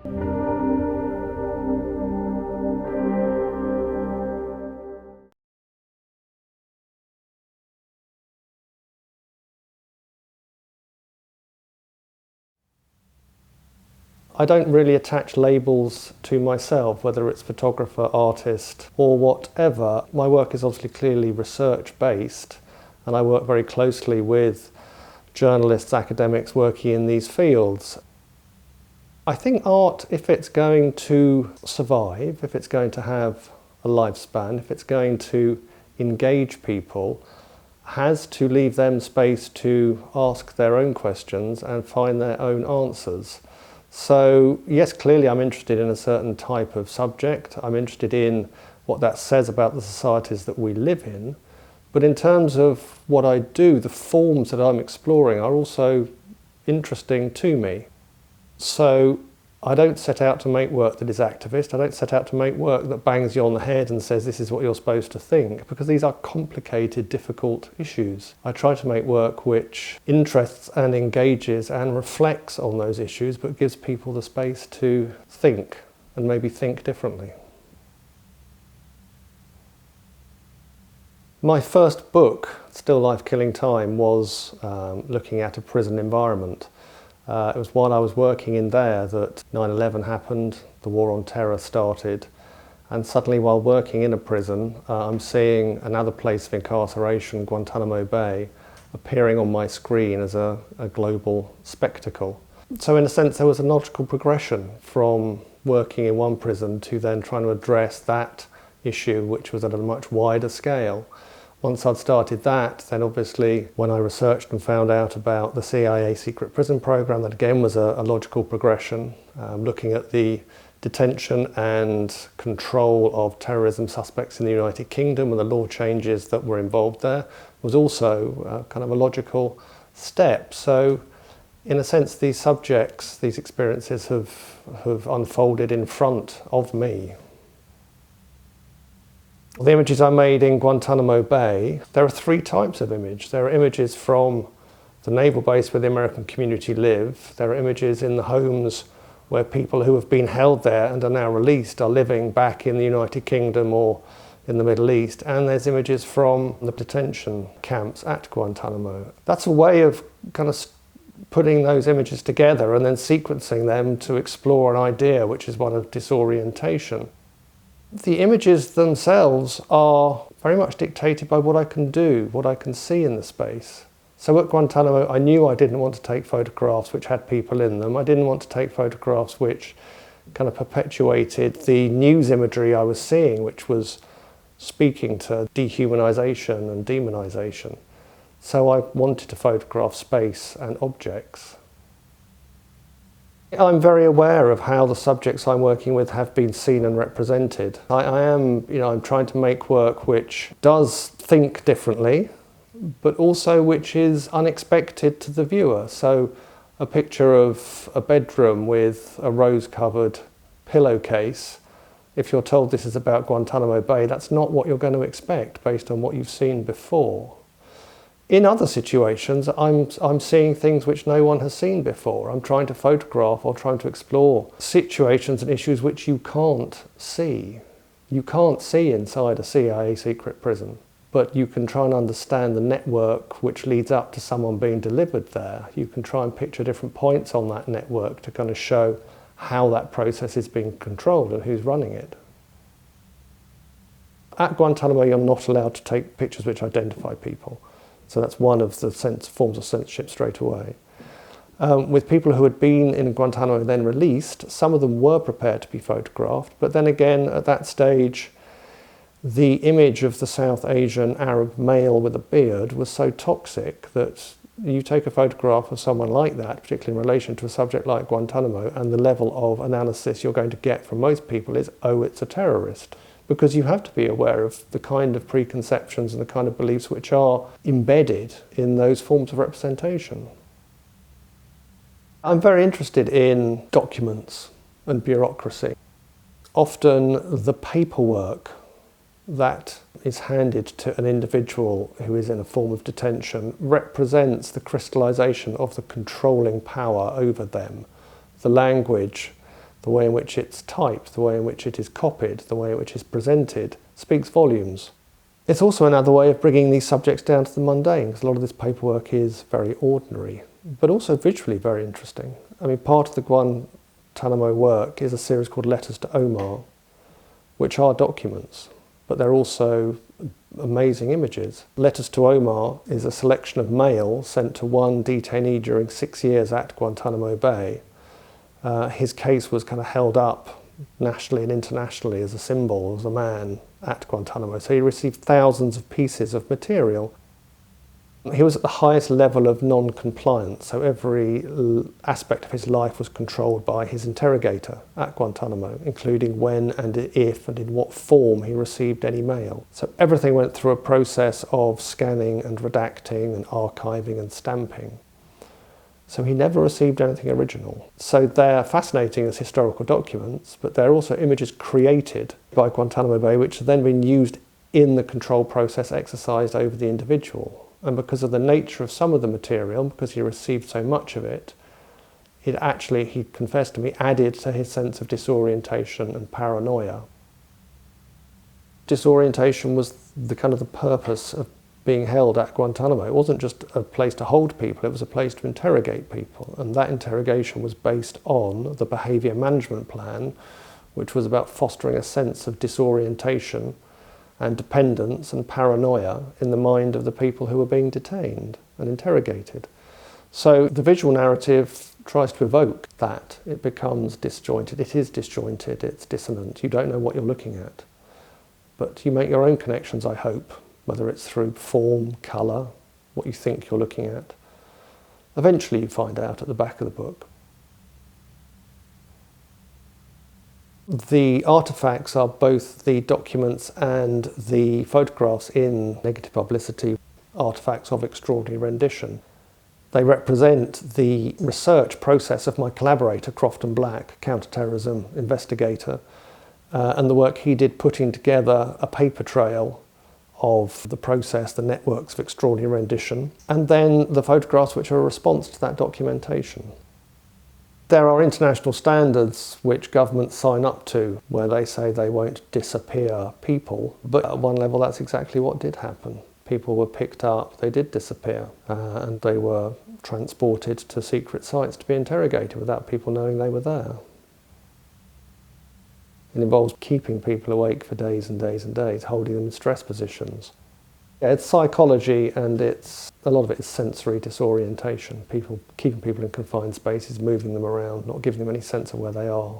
I don't really attach labels to myself, whether it's photographer, artist, or whatever. My work is obviously clearly research-based, and I work very closely with journalists, academics working in these fields. I think art, if it's going to survive, if it's going to have a lifespan, if it's going to engage people, has to leave them space to ask their own questions and find their own answers. So yes, clearly I'm interested in a certain type of subject. I'm interested in what that says about the societies that we live in. But in terms of what I do, the forms that I'm exploring are also interesting to me. So I don't set out to make work that is activist. I don't set out to make work that bangs you on the head and says this is what you're supposed to think, because these are complicated, difficult issues. I try to make work which interests and engages and reflects on those issues, but gives people the space to think and maybe think differently. My first book, Still Life Killing Time, was looking at a prison environment. It was while I was working in there that 9/11 happened, the war on terror started, and suddenly while working in a prison, I'm seeing another place of incarceration, Guantanamo Bay, appearing on my screen as a global spectacle. So in a sense there was a logical progression from working in one prison to then trying to address that issue, which was at a much wider scale. Once I'd started that, then obviously when I researched and found out about the CIA secret prison program, that again was a logical progression, looking at the detention and control of terrorism suspects in the United Kingdom and the law changes that were involved there was also kind of a logical step. So in a sense, these subjects, these experiences have unfolded in front of me. The images I made in Guantanamo Bay, there are three types of image. There are images from the naval base where the American community live. There are images in the homes where people who have been held there and are now released are living back in the United Kingdom or in the Middle East. And there's images from the detention camps at Guantanamo. That's a way of kind of putting those images together and then sequencing them to explore an idea, which is one of disorientation. The images themselves are very much dictated by what I can do, what I can see in the space. So at Guantanamo, I knew I didn't want to take photographs which had people in them. I didn't want to take photographs which kind of perpetuated the news imagery I was seeing, which was speaking to dehumanization and demonization. So I wanted to photograph space and objects. I'm very aware of how the subjects I'm working with have been seen and represented. I'm trying to make work which does think differently, but also which is unexpected to the viewer. So a picture of a bedroom with a rose-covered pillowcase, if you're told this is about Guantanamo Bay, that's not what you're going to expect based on what you've seen before. In other situations, I'm seeing things which no one has seen before. I'm trying to photograph or trying to explore situations and issues which you can't see. You can't see inside a CIA secret prison, but you can try and understand the network which leads up to someone being delivered there. You can try and picture different points on that network to kind of show how that process is being controlled and who's running it. At Guantanamo, you're not allowed to take pictures which identify people. So that's one of the forms of censorship straight away. With people who had been in Guantanamo and then released, some of them were prepared to be photographed, but then again at that stage the image of the South Asian Arab male with a beard was so toxic that you take a photograph of someone like that, particularly in relation to a subject like Guantanamo, and the level of analysis you're going to get from most people is, oh, it's a terrorist. Because you have to be aware of the kind of preconceptions and the kind of beliefs which are embedded in those forms of representation. I'm very interested in documents and bureaucracy. Often the paperwork that is handed to an individual who is in a form of detention represents the crystallization of the controlling power over them. The language, the way in which it's typed, the way in which it is copied, the way in which it's presented, speaks volumes. It's also another way of bringing these subjects down to the mundane, because a lot of this paperwork is very ordinary, but also visually very interesting. I mean, part of the Guantanamo work is a series called Letters to Omar, which are documents, but they're also amazing images. Letters to Omar is a selection of mail sent to one detainee during 6 years at Guantanamo Bay. His case was kind of held up nationally and internationally as a symbol of the man at Guantanamo. So he received thousands of pieces of material. He was at the highest level of non-compliance, so every aspect of his life was controlled by his interrogator at Guantanamo, including when and if and in what form he received any mail. So everything went through a process of scanning and redacting and archiving and stamping. So he never received anything original. So they're fascinating as historical documents, but they're also images created by Guantanamo Bay, which have then been used in the control process exercised over the individual. And because of the nature of some of the material, because he received so much of it, it actually, he confessed to me, added to his sense of disorientation and paranoia. Disorientation was the kind of the purpose of being held at Guantanamo. It wasn't just a place to hold people, it was a place to interrogate people. And that interrogation was based on the behaviour management plan, which was about fostering a sense of disorientation and dependence and paranoia in the mind of the people who were being detained and interrogated. So the visual narrative tries to evoke that. It becomes disjointed. It is disjointed, it's dissonant. You don't know what you're looking at. But you make your own connections, I hope, whether it's through form, colour, what you think you're looking at. Eventually you find out at the back of the book. The artefacts are both the documents and the photographs in Negative Publicity, artefacts of extraordinary rendition. They represent the research process of my collaborator, Crofton Black, counter-terrorism investigator, and the work he did putting together a paper trail of the process, the networks of extraordinary rendition, and then the photographs which are a response to that documentation. There are international standards which governments sign up to where they say they won't disappear people, but at one level that's exactly what did happen. People were picked up, they did disappear, and they were transported to secret sites to be interrogated without people knowing they were there. It involves keeping people awake for days and days and days, holding them in stress positions. Yeah, it's psychology, and a lot of it is sensory disorientation. Keeping people in confined spaces, moving them around, not giving them any sense of where they are.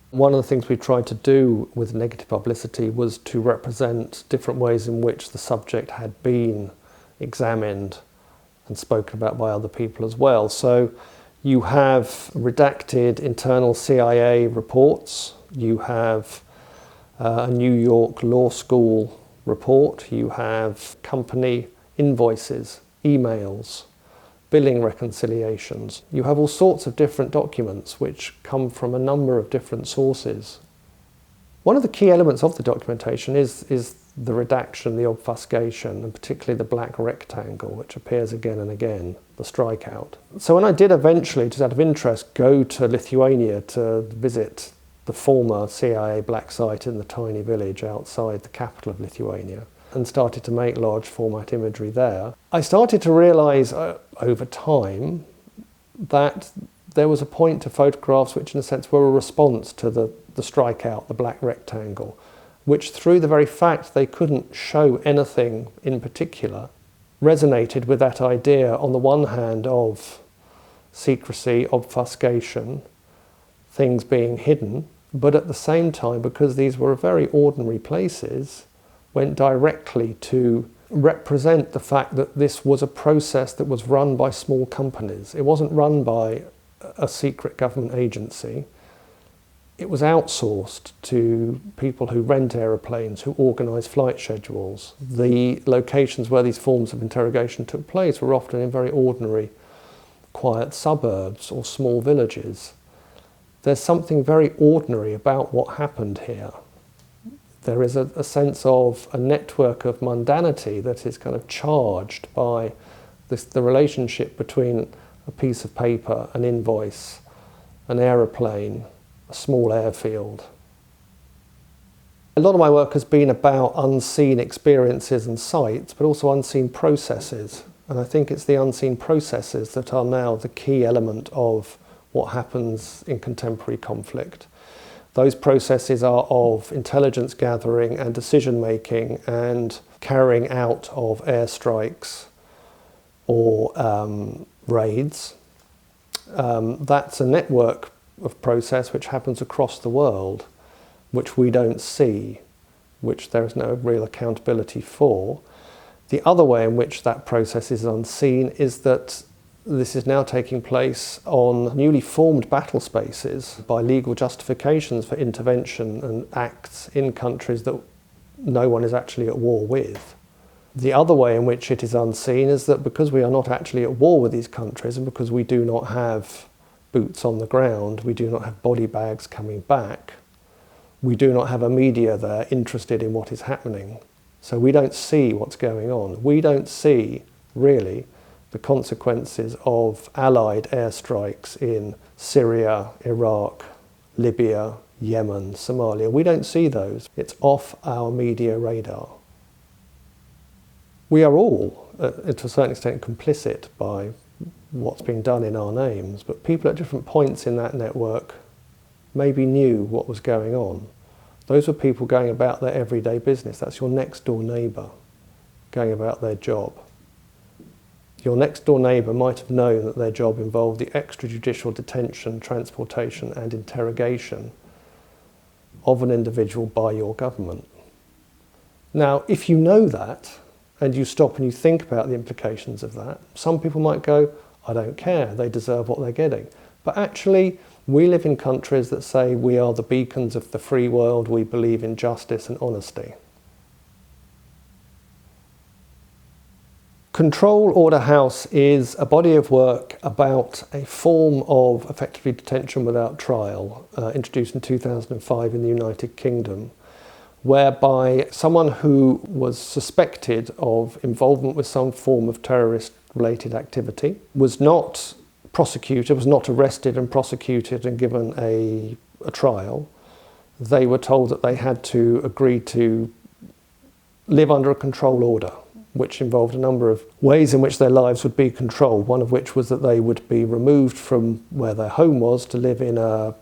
One of the things we tried to do with Negative Publicity was to represent different ways in which the subject had been examined and spoken about by other people as well. So you have redacted internal CIA reports, you have a New York law school report, you have company invoices, emails, billing reconciliations. You have all sorts of different documents which come from a number of different sources. One of the key elements of the documentation is the redaction, the obfuscation, and particularly the black rectangle, which appears again and again, the strikeout. So when I did eventually, just out of interest, go to Lithuania to visit the former CIA black site in the tiny village outside the capital of Lithuania, and started to make large format imagery there, I started to realise over time that there was a point to photographs which in a sense were a response to the strikeout, the black rectangle, which through the very fact they couldn't show anything in particular, resonated with that idea on the one hand of secrecy, obfuscation, things being hidden, but at the same time, because these were very ordinary places, went directly to represent the fact that this was a process that was run by small companies. It wasn't run by a secret government agency. It was outsourced to people who rent aeroplanes, who organise flight schedules. The locations where these forms of interrogation took place were often in very ordinary, quiet suburbs or small villages. There's something very ordinary about what happened here. There is a sense of a network of mundanity that is kind of charged by the relationship between a piece of paper, an invoice, an aeroplane, a small airfield. A lot of my work has been about unseen experiences and sights, but also unseen processes. And I think it's the unseen processes that are now the key element of what happens in contemporary conflict. Those processes are of intelligence gathering and decision making and carrying out of airstrikes or raids. That's a network of process which happens across the world, which we don't see, which there is no real accountability for. The other way in which that process is unseen is that this is now taking place on newly formed battle spaces by legal justifications for intervention and acts in countries that no one is actually at war with. The other way in which it is unseen is that because we are not actually at war with these countries and because we do not have boots on the ground, we do not have body bags coming back, we do not have a media there interested in what is happening. So we don't see what's going on. We don't see, really, the consequences of Allied airstrikes in Syria, Iraq, Libya, Yemen, Somalia. We don't see those. It's off our media radar. We are all, to a certain extent, complicit by what's been done in our names, but people at different points in that network maybe knew what was going on. Those were people going about their everyday business. That's your next door neighbour going about their job. Your next door neighbour might have known that their job involved the extrajudicial detention, transportation and interrogation of an individual by your government. Now, if you know that and you stop and you think about the implications of that, some people might go, I don't care, they deserve what they're getting. But actually, we live in countries that say we are the beacons of the free world, we believe in justice and honesty. Control Order House is a body of work about a form of effectively detention without trial, introduced in 2005 in the United Kingdom, whereby someone who was suspected of involvement with some form of terrorist-related activity was not prosecuted, was not arrested and prosecuted and given a trial. They were told that they had to agree to live under a control order, which involved a number of ways in which their lives would be controlled, one of which was that they would be removed from where their home was to live in a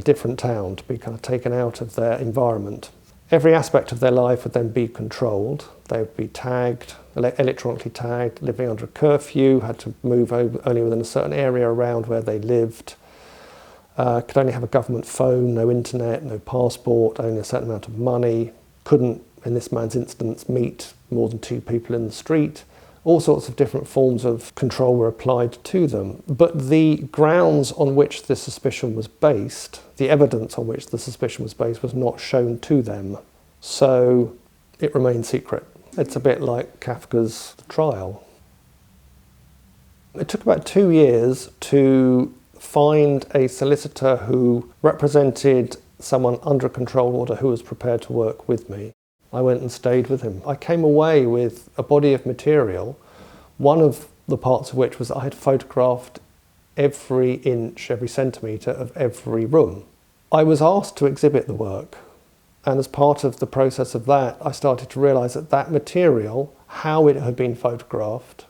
different town, to be kind of taken out of their environment. Every aspect of their life would then be controlled. They would be tagged, electronically tagged, living under a curfew, had to move only within a certain area around where they lived, could only have a government phone, no internet, no passport, only a certain amount of money, couldn't, in this man's instance, meet more than 2 people in the street. All sorts of different forms of control were applied to them. But the grounds on which the suspicion was based, the evidence on which the suspicion was based, was not shown to them. So it remained secret. It's a bit like Kafka's trial. It took about 2 years to find a solicitor who represented someone under a control order who was prepared to work with me. I went and stayed with him. I came away with a body of material, one of the parts of which was I had photographed every inch, every centimetre of every room. I was asked to exhibit the work, and as part of the process of that, I started to realise that that material, how it had been photographed,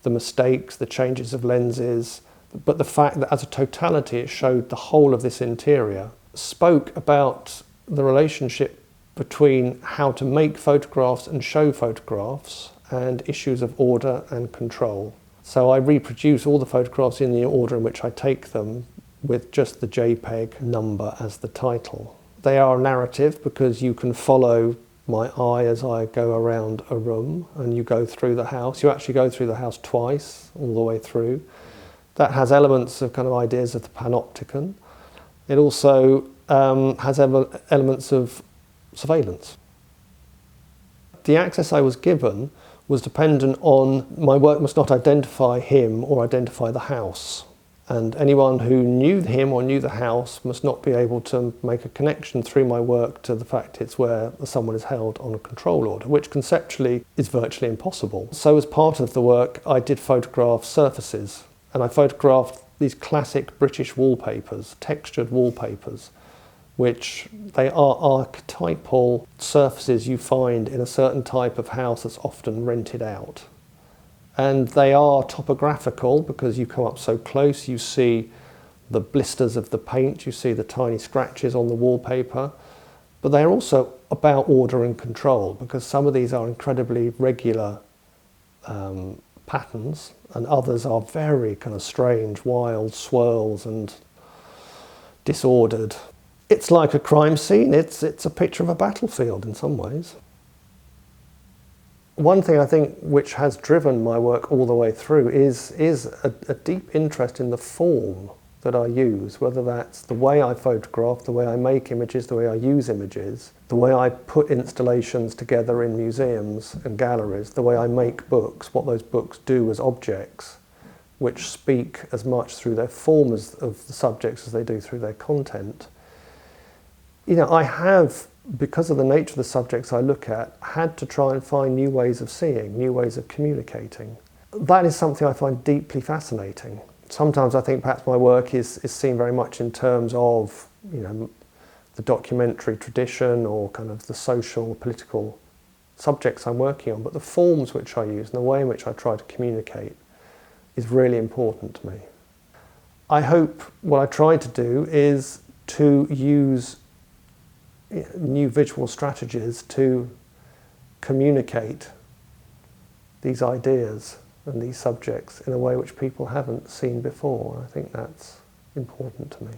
the mistakes, the changes of lenses, but the fact that as a totality it showed the whole of this interior, spoke about the relationship between how to make photographs and show photographs and issues of order and control. So I reproduce all the photographs in the order in which I take them with just the JPEG number as the title. They are narrative because you can follow my eye as I go around a room and you go through the house. You actually go through the house twice, all the way through. That has elements of kind of ideas of the panopticon. It also has elements of surveillance. The access I was given was dependent on my work must not identify him or identify the house. And anyone who knew him or knew the house must not be able to make a connection through my work to the fact it's where someone is held on a control order, which conceptually is virtually impossible. So as part of the work, I did photograph surfaces, and I photographed these classic British wallpapers, textured wallpapers, which they are archetypal surfaces you find in a certain type of house that's often rented out. And they are topographical because you come up so close, you see the blisters of the paint, you see the tiny scratches on the wallpaper, but they're also about order and control because some of these are incredibly regular patterns and others are very kind of strange, wild swirls and disordered. It's like a crime scene, it's a picture of a battlefield in some ways. One thing I think which has driven my work all the way through is a deep interest in the form that I use, whether that's the way I photograph, the way I make images, the way I use images, the way I put installations together in museums and galleries, the way I make books, what those books do as objects, which speak as much through their form of the subjects as they do through their content. You know, I have, because of the nature of the subjects I look at, had to try and find new ways of seeing, new ways of communicating. That is something I find deeply fascinating. Sometimes I think perhaps my work is seen very much in terms of, you know, the documentary tradition or kind of the social, political subjects I'm working on, but the forms which I use and the way in which I try to communicate is really important to me. I hope what I try to do is to use new visual strategies to communicate these ideas and these subjects in a way which people haven't seen before. I think that's important to me.